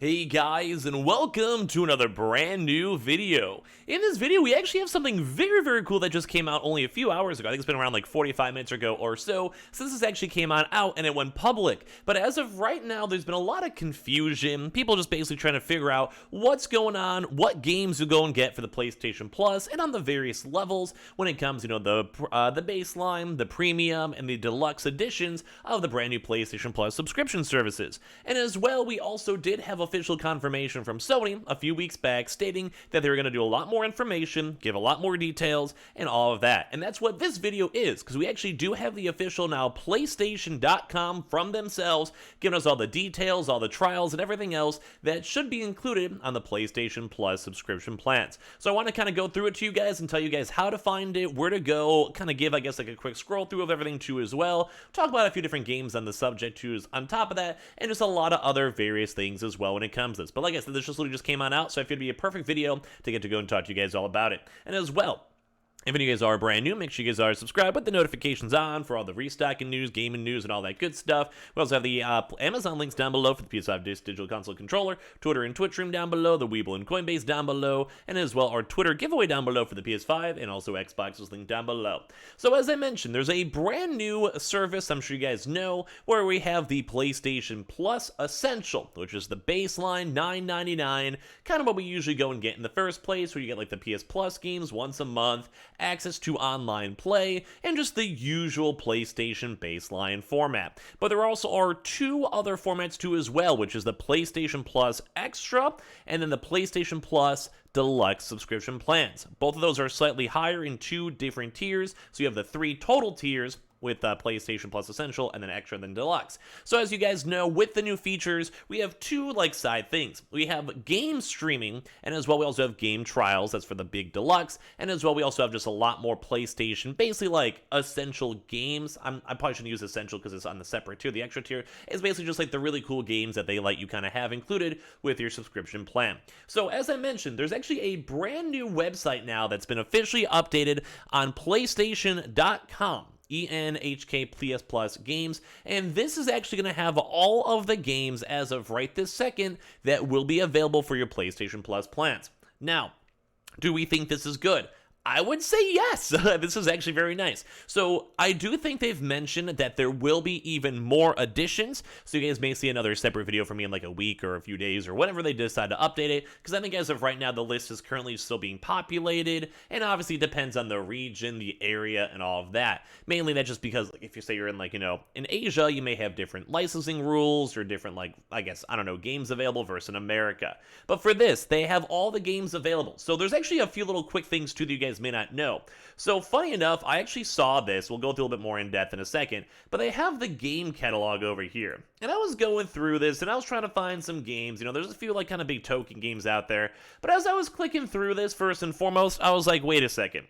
Hey guys, and welcome to another brand new video. In this video, we actually have something very cool that just came out only a few hours ago. I think it's been around like 45 minutes ago or so since this actually came on out and it went public. But as of right now, there's been a lot of confusion. People just basically trying to figure out what's going on, what games you go and get for the PlayStation Plus, and on the various levels when it comes, the baseline, the premium, and the deluxe editions of the brand new PlayStation Plus subscription services. And as well, we also did have official confirmation from Sony a few weeks back stating that they were going to do a lot more information, give a lot more details, and all of that. And that's what this video is, because we actually do have the official now PlayStation.com from themselves giving us all the details, all the trials, and everything else that should be included on the PlayStation Plus subscription plans. So I want to kind of go through it to you guys and tell you guys how to find it, where to go, kind of give, I guess, like a quick scroll through of everything too as well, talk about a few different games on the subject too on top of that, and just a lot of other various things as well when it comes to this. But like I said, this just literally just came on out, so I figured it'd be a perfect video to get to go and talk to you guys all about it. And as well, if any of you guys are brand new, make sure you guys are subscribed with the notifications on for all the restocking news, gaming news, and all that good stuff. We also have the Amazon links down below for the PS5 Digital Console Controller, Twitter and Twitch stream down below, the Weeble and Coinbase down below, and as well our Twitter giveaway down below for the PS5, and also Xbox is linked down below. So as I mentioned, there's a brand new service, I'm sure you guys know, where we have the PlayStation Plus Essential, which is the baseline $9.99, kind of what we usually go and get in the first place, where you get like the PS Plus games once a month, access to online play, and just the usual PlayStation baseline format. But there also are two other formats too as well, which is the PlayStation Plus Extra and then the PlayStation Plus Deluxe subscription plans. Both of those are slightly higher in two different tiers, so you have the three total tiers with PlayStation Plus Essential and then Extra and then Deluxe. So as you guys know, with the new features, we have two side things. We have game streaming, and as well we also have game trials, that's for the big Deluxe, and as well we also have just a lot more PlayStation, basically essential games. I probably shouldn't use Essential because it's on the separate tier. The Extra tier is basically just the really cool games that they let you kind of have included with your subscription plan. So as I mentioned, there's actually a brand new website now that's been officially updated on PlayStation.com. ENHK PS games, and this is actually going to have all of the games as of right this second that will be available for your PlayStation Plus plans. Now, do we think this is good? I would say yes. This is actually very nice. So I do think they've mentioned that there will be even more additions. So you guys may see another separate video from me in a week or a few days or whenever they decide to update it. Because I think as of right now, the list is currently still being populated. And obviously it depends on the region, the area, and all of that. Mainly that just because if you say you're in in Asia, you may have different licensing rules or different games available versus in America. But for this, they have all the games available. So there's actually a few little quick things too that you guys may not know. So funny enough, I actually saw this. We'll go through a little bit more in depth in a second, but they have the game catalog over here. And I was going through this and I was trying to find some games. There's a few kind of big token games out there. But as I was clicking through this, first and foremost, I was like, wait a second.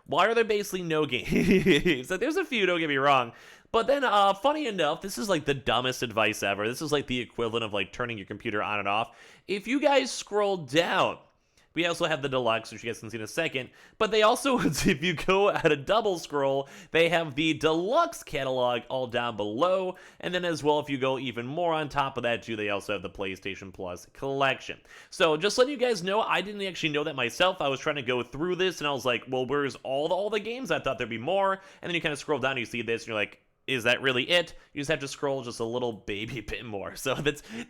Why are there basically no games? So there's a few, don't get me wrong. But then, funny enough, this is the dumbest advice ever. This is the equivalent of turning your computer on and off. If you guys scroll down, we also have the Deluxe, which you guys can see in a second. But they also, if you go at a double scroll, they have the Deluxe catalog all down below. And then as well, if you go even more on top of that too, they also have the PlayStation Plus collection. So just letting you guys know, I didn't actually know that myself. I was trying to go through this and I was like, well, where's all the games? I thought there'd be more. And then you kind of scroll down and you see this and you're like, is that really it? You just have to scroll just a little baby bit more. So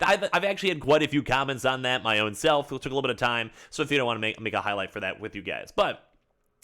I've actually had quite a few comments on that my own self. It took a little bit of time. So if you don't want to make a highlight for that with you guys. But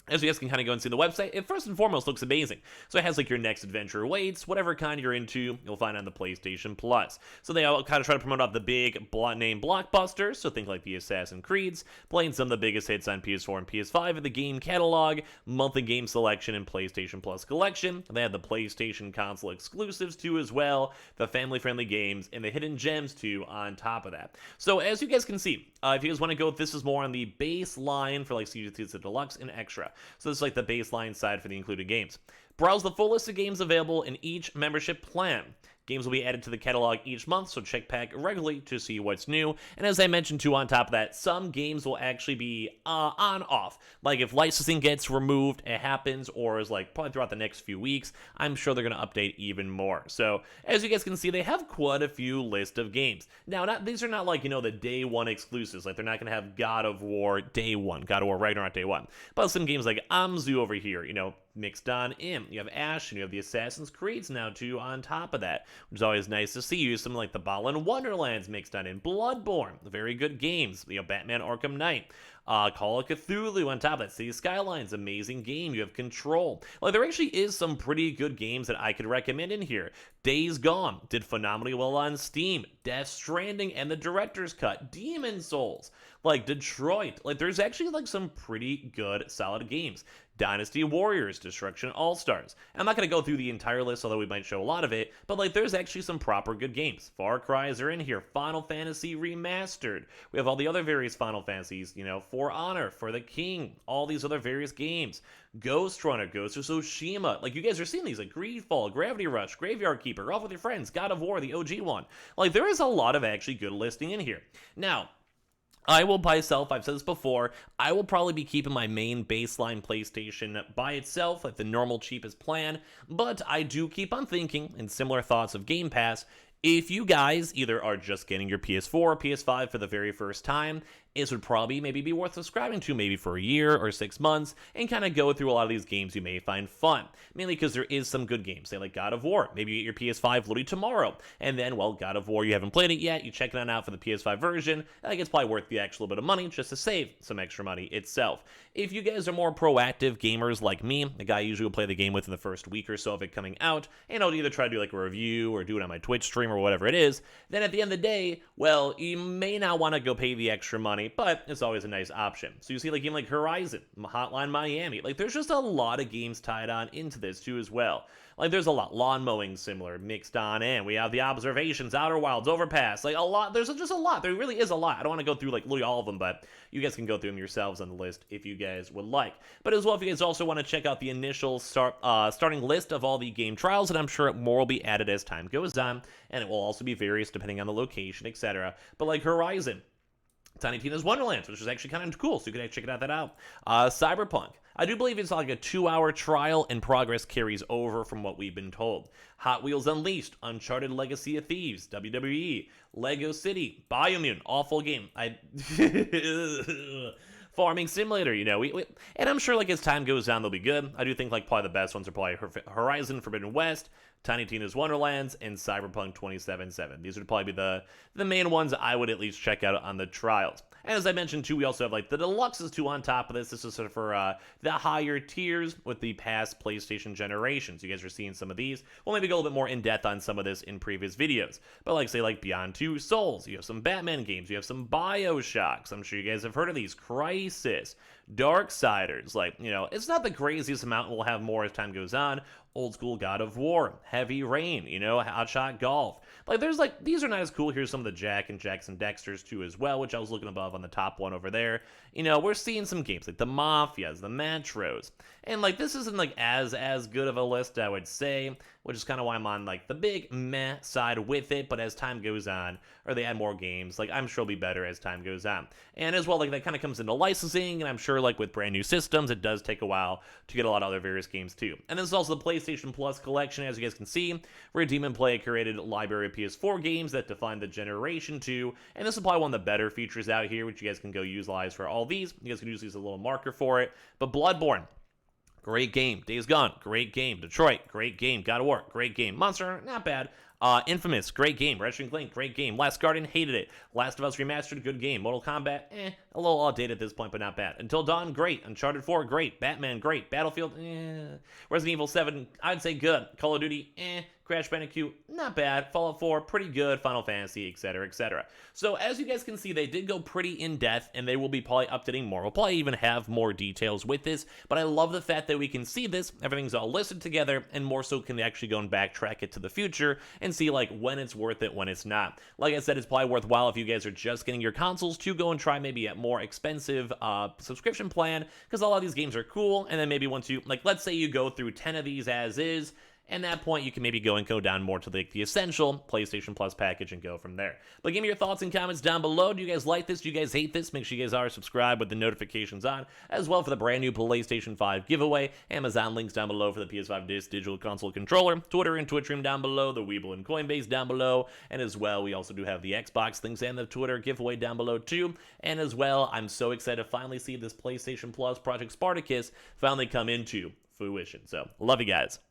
as you guys can kind of go and see the website, it first and foremost looks amazing. So it has your next adventure awaits, whatever kind you're into, you'll find on the PlayStation Plus. So they all kind of try to promote out the big name blockbusters, so think the Assassin's Creeds, playing some of the biggest hits on PS4 and PS5 in the game catalog, monthly game selection, and PlayStation Plus collection. They have the PlayStation console exclusives too as well, the family-friendly games, and the hidden gems too on top of that. So as you guys can see, if you guys want to go, this is more on the baseline for CGT's the Deluxe and Extra. So this is the baseline side for the included games. Browse the full list of games available in each membership plan. Games will be added to the catalog each month, so check back regularly to see what's new. And as I mentioned too, on top of that, some games will actually be on-off. Like if licensing gets removed, it happens, or is like probably throughout the next few weeks, I'm sure they're going to update even more. So as you guys can see, they have quite a few list of games. Now, these are not like, the day one exclusives. Like they're not going to have God of War day one, God of War Ragnarok day one. But some games like Amzu over here, mixed on in. You have Ash and you have the Assassin's Creeds now too on top of that, which is always nice to see. You something like the Balan Wonderlands mixed on in. Bloodborne, very good games. Batman Arkham Knight. Call of Cthulhu on top of that. City Skylines, amazing game. You have Control. Like there actually is some pretty good games that I could recommend in here. Days Gone did phenomenally well on Steam. Death Stranding and the Director's Cut. Demon Souls. Like Detroit. Like there's actually like some pretty good solid games. Dynasty Warriors, Destruction All-Stars. I'm not going to go through the entire list, although we might show a lot of it, but like there's actually some proper good games. Far Cry's are in here. Final Fantasy Remastered. We have all the other various Final Fantasies, For Honor, For the King, all these other various games. Ghost Runner, Ghost of Tsushima. Like you guys are seeing these, like Greedfall, Gravity Rush, Graveyard Keeper, Off with Your Friends, God of War, the OG one. Like there is a lot of actually good listing in here. Now, I will myself, I've said this before, I will probably be keeping my main baseline PlayStation by itself, like the normal cheapest plan, but I do keep on thinking, in similar thoughts of Game Pass, if you guys either are just getting your PS4 or PS5 for the very first time, it would probably maybe be worth subscribing to maybe for a year or 6 months and kind of go through a lot of these games you may find fun. Mainly because there is some good games, say like God of War. Maybe you get your PS5 loaded tomorrow. And then, well, God of War, you haven't played it yet. You check it out for the PS5 version. I think it's probably worth the actual bit of money just to save some extra money itself. If you guys are more proactive gamers like me, the guy I usually will play the game within the first week or so of it coming out, and I'll either try to do like a review or do it on my Twitch stream or whatever it is, then at the end of the day, well, you may not want to go pay the extra money, but it's always a nice option. So you see like a game like Horizon, Hotline Miami, like there's just a lot of games tied on into this too as well. Like there's a lot, Lawn Mowing similar, mixed on in. We have the Observations, Outer Wilds, Overpass, like a lot. There's just a lot. There really is a lot. I don't want to go through like literally all of them, but you guys can go through them yourselves on the list if you guys would like. But as well, if you guys also want to check out the initial starting list of all the game trials, and I'm sure more will be added as time goes on, and it will also be various depending on the location, etc. But like Horizon, Tiny Tina's Wonderlands, which is actually kind of cool, so you can check that out. Cyberpunk. I do believe it's like a 2-hour trial, and progress carries over from what we've been told. Hot Wheels Unleashed, Uncharted Legacy of Thieves, WWE, Lego City, Biomutant, awful game. Farming Simulator, and I'm sure like as time goes on, they'll be good. I do think like probably the best ones are probably Horizon Forbidden West, Tiny Tina's Wonderlands, and Cyberpunk 2077. These would probably be the main ones I would at least check out on the trials. And as I mentioned too, we also have like the deluxes too on top of this. This is sort of for the higher tiers with the past PlayStation generations. You guys are seeing some of these. We'll maybe go a little bit more in depth on some of this in previous videos. But like say like Beyond Two Souls, you have some Batman games, you have some BioShocks. I'm sure you guys have heard of these. Crysis, Darksiders. Like, it's not the craziest amount, and we'll have more as time goes on. Old school God of War, Heavy Rain, Hotshot Golf. Like, there's like, these are not as cool. Here's some of the Jack and Jackson Dexters too as well, which I was looking above on the top one over there. We're seeing some games like the Mafias, the Metros. And like, this isn't like as good of a list, I would say, which is kind of why I'm on like the big meh side with it. But as time goes on, or they add more games, like I'm sure it'll be better as time goes on. And as well, like that kind of comes into licensing, and I'm sure like with brand new systems, it does take a while to get a lot of other various games too. And this is also the PlayStation Plus collection, as you guys can see. Redeem and Play a curated library of PS4 games that define the generation too. And this is probably one of the better features out here, which you guys can go utilize for all these. You guys can use these as a little marker for it. But Bloodborne, great game. Days Gone, great game. Detroit, great game. God of War, great game. Monster Hunter, not bad. Infamous, great game. Ratchet & Clank, great game. Last Guardian, hated it. Last of Us Remastered, good game. Mortal Kombat, a little outdated at this point, but not bad. Until Dawn, great. Uncharted 4, great. Batman, great. Battlefield, Resident Evil 7, I'd say good. Call of Duty, Crash Bandicoot, not bad. Fallout 4, pretty good. Final Fantasy, etc., etc. So as you guys can see, they did go pretty in-depth, and they will be probably updating more. We'll probably even have more details with this, but I love the fact that we can see this. Everything's all listed together, and more so can actually go and backtrack it to the future and see like when it's worth it, when it's not. Like I said, it's probably worthwhile if you guys are just getting your consoles to go and try maybe a more expensive subscription plan, because a lot of these games are cool, and then maybe once you, like let's say you go through 10 of these as is, and at that point you can maybe go down more to the essential PlayStation Plus package and go from there. But give me your thoughts and comments down below. Do you guys like this? Do you guys hate this? Make sure you guys are subscribed with the notifications on, as well for the brand new PlayStation 5 giveaway. Amazon links down below for the PS5 digital console controller, Twitter and Twitch stream down below, the Weeble and Coinbase down below, and as well we also do have the Xbox links and the Twitter giveaway down below too. And as well, I'm so excited to finally see this PlayStation Plus Project Spartacus finally come into fruition. So love you guys.